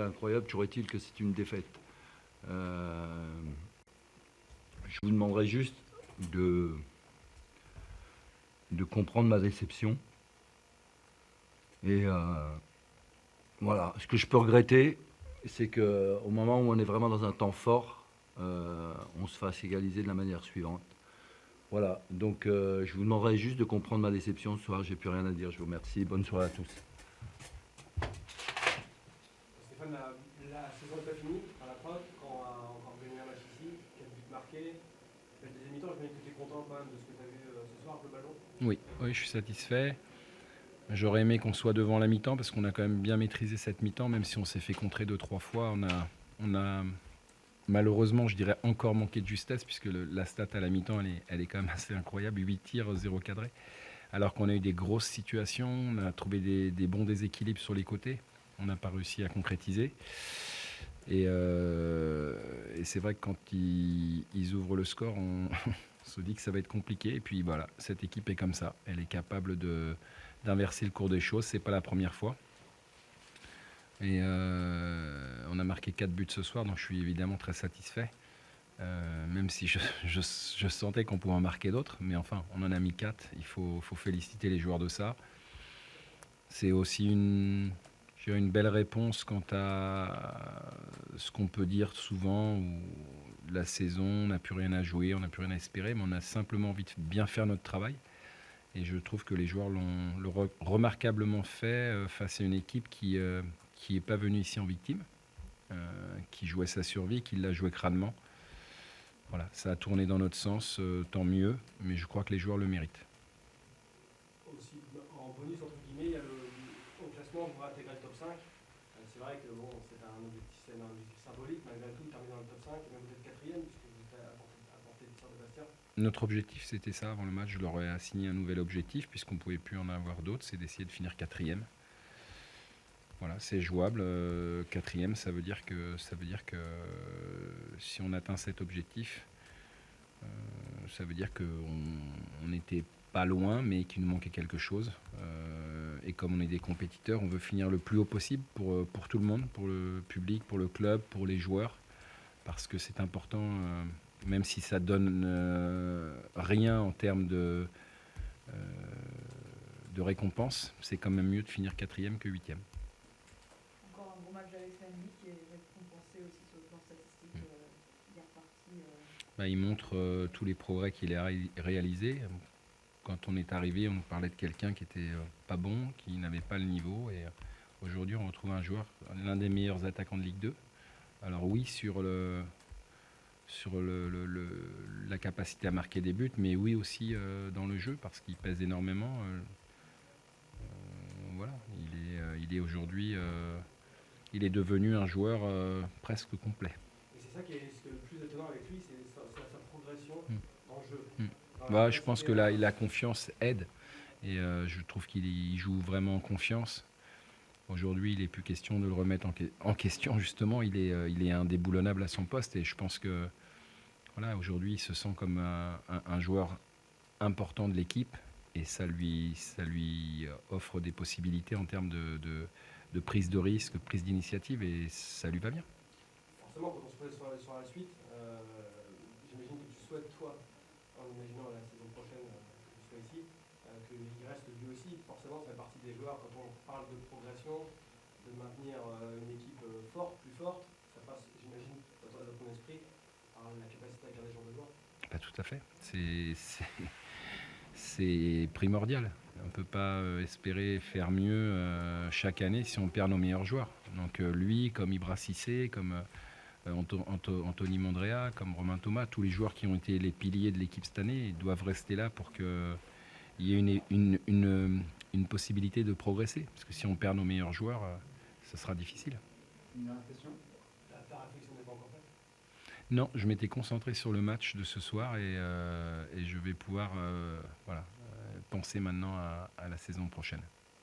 Incroyable, toujours est-il que c'est une défaite. Je vous demanderai juste de comprendre ma déception. Et voilà, ce que je peux regretter, c'est qu'au moment où on est vraiment dans un temps fort, on se fasse égaliser de la manière suivante. Voilà, donc je vous demanderai juste de comprendre ma déception ce soir, j'ai plus rien à dire, je vous remercie, bonne soirée à tous. Stéphane, la saison n'est pas finie à la fin, quand on a encore gagné un match ici, 4 buts marqués. La deuxième mi-temps, je me dis que tu es content quand même de ce que tu as vu ce soir globalement. Oui, je suis satisfait. J'aurais aimé qu'on soit devant la mi-temps parce qu'on a quand même bien maîtrisé cette mi-temps, même si on s'est fait contrer 2-3 fois. On a malheureusement, je dirais, encore manqué de justesse puisque la stat à la mi-temps, elle est quand même assez incroyable. 8 tirs, 0 cadré. Alors qu'on a eu des grosses situations, on a trouvé des bons déséquilibres sur les côtés. On n'a pas réussi à concrétiser. Et c'est vrai que quand ils ouvrent le score, on se dit que ça va être compliqué. Et puis voilà, cette équipe est comme ça. Elle est capable d'inverser le cours des choses. C'est pas la première fois. Et on a marqué 4 buts ce soir, donc je suis évidemment très satisfait. Même si je sentais qu'on pouvait en marquer d'autres. Mais enfin, on en a mis 4. Il faut féliciter les joueurs de ça. C'est aussi une belle réponse quant à ce qu'on peut dire souvent où la saison, on n'a plus rien à jouer, on n'a plus rien à espérer, mais on a simplement envie de bien faire notre travail. Et je trouve que les joueurs l'ont remarquablement fait face à une équipe qui n'est pas venue ici en victime, qui jouait sa survie, qui l'a joué crânement. Voilà, ça a tourné dans notre sens, tant mieux, mais je crois que les joueurs le méritent. Aussi, en bonus, entre guillemets, il y a au classement, on va intégrer le top 5. C'est vrai que bon, c'est un objectif symbolique, malgré tout, terminer dans le top 5, et même vous êtes quatrième, puisque vous êtes à portée de tir de Bastia. Notre objectif, c'était ça avant le match. Je leur ai assigné un nouvel objectif, puisqu'on ne pouvait plus en avoir d'autres, c'est d'essayer de finir quatrième. Voilà, c'est jouable. Quatrième, ça veut dire que si on atteint cet objectif, ça veut dire qu'on n'était pas loin, mais qu'il nous manquait quelque chose. Et comme on est des compétiteurs, on veut finir le plus haut possible pour tout le monde, pour le public, pour le club, pour les joueurs, parce que c'est important, même si ça donne rien en termes de récompense, c'est quand même mieux de finir quatrième que huitième. Encore un gros match d'Alex Mendy qui est récompensé aussi sur le plan statistique. Il est reparti. Il montre tous les progrès qu'il a réalisés. Quand on est arrivé, on nous parlait de quelqu'un qui était pas bon, qui n'avait pas le niveau. Et aujourd'hui, on retrouve un joueur, l'un des meilleurs attaquants de Ligue 2. Alors oui, sur la capacité à marquer des buts, mais oui aussi dans le jeu, parce qu'il pèse énormément. Voilà, il est aujourd'hui, il est devenu un joueur presque complet. Et c'est ça qui est le plus étonnant avec lui, c'est sa progression dans le jeu. Je pense que la confiance aide, et je trouve qu'il joue vraiment en confiance. Aujourd'hui, il n'est plus question de le remettre en question, justement. Il est indéboulonnable à son poste, et je pense que voilà, aujourd'hui, il se sent comme un joueur important de l'équipe, et ça lui offre des possibilités en termes de prise de risque, de prise d'initiative, et ça lui va bien. Forcément, quand on se projette sur la suite, j'imagine que tu souhaites, toi, en imaginant la saison prochaine que tu sois ici, qu'il reste lui aussi. Forcément, ça fait partie des joueurs, quand on parle de progression, de maintenir une équipe forte, plus forte, ça passe, j'imagine, dans ton esprit, par la capacité à garder ce genre de joueurs. Tout à fait. C'est primordial. On ne peut pas espérer faire mieux chaque année si on perd nos meilleurs joueurs. Donc lui, comme Ibra Cissé, comme Anthony Mandrea, comme Romain Thomas, tous les joueurs qui ont été les piliers de l'équipe cette année doivent rester là pour qu'il y ait une possibilité de progresser. Parce que si on perd nos meilleurs joueurs, ça sera difficile. Une dernière question. Ta réflexion n'est pas encore faite? Non, je m'étais concentré sur le match de ce soir et je vais pouvoir penser maintenant à la saison prochaine.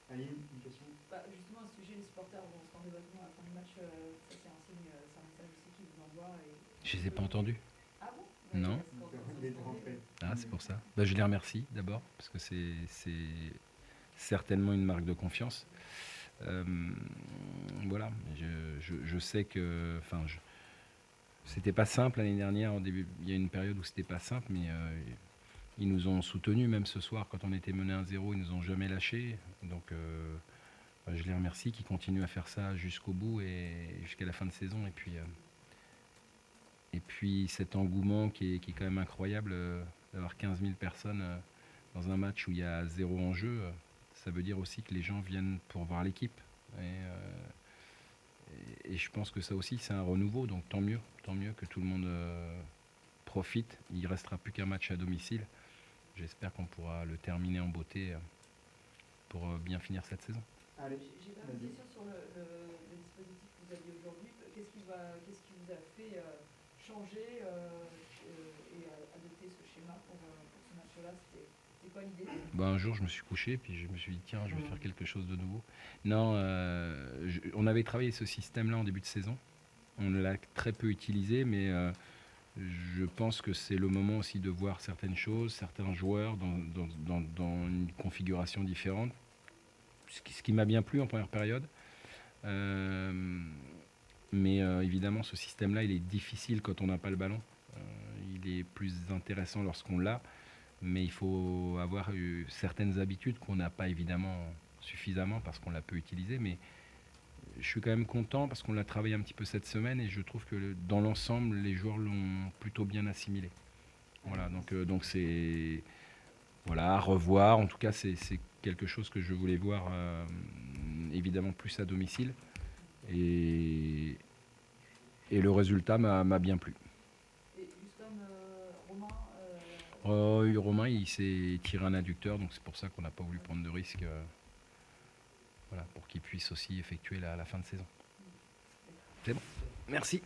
Aline, une question? Justement, à ce sujet, les supporters vont se rendre à la fin du match. Ça, c'est un signe, c'est un message aussi qu'ils vous envoient. Je ne les ai pas entendus. Ah bon? Non. C'est pour ça. Je les remercie d'abord, parce que c'est certainement une marque de confiance. Voilà, je sais que, c'était pas simple l'année dernière. Au début, il y a une période où c'était pas simple, mais ils nous ont soutenus, même ce soir quand on était mené 1-0, ils nous ont jamais lâchés. Donc je les remercie, qui continuent à faire ça jusqu'au bout et jusqu'à la fin de saison. Et puis cet engouement qui est quand même incroyable, d'avoir 15 000 personnes dans un match où il y a 0 enjeu, ça veut dire aussi que les gens viennent pour voir l'équipe. Et je pense que ça aussi, c'est un renouveau, donc tant mieux que tout le monde profite. Il ne restera plus qu'un match à domicile. J'espère qu'on pourra le terminer en beauté pour bien finir cette saison. Allez, J'ai pas une question sur le dispositif que vous aviez aujourd'hui. Qu'est-ce qui vous a fait changer et adopter ce schéma pour ce match-là? C'était quoi l'idée? Un jour, je me suis couché, puis je me suis dit, tiens, je vais faire quelque chose de nouveau. Non, on avait travaillé ce système-là en début de saison. On l'a très peu utilisé, mais je pense que c'est le moment aussi de voir certaines choses, certains joueurs dans une configuration différente. Ce qui m'a bien plu en première période. Mais évidemment, ce système-là, il est difficile quand on n'a pas le ballon. Il est plus intéressant lorsqu'on l'a. Mais il faut avoir eu certaines habitudes qu'on n'a pas évidemment suffisamment parce qu'on l'a peu utilisé. Mais je suis quand même content parce qu'on l'a travaillé un petit peu cette semaine et je trouve que dans l'ensemble, les joueurs l'ont plutôt bien assimilé. Voilà, donc c'est à revoir. En tout cas, c'est quelque chose que je voulais voir évidemment plus à domicile. Et le résultat m'a bien plu. Et juste comme Romain Romain, il s'est tiré un adducteur, donc c'est pour ça qu'on n'a pas voulu prendre de risque. Pour qu'il puisse aussi effectuer la fin de saison. C'est bon. Merci.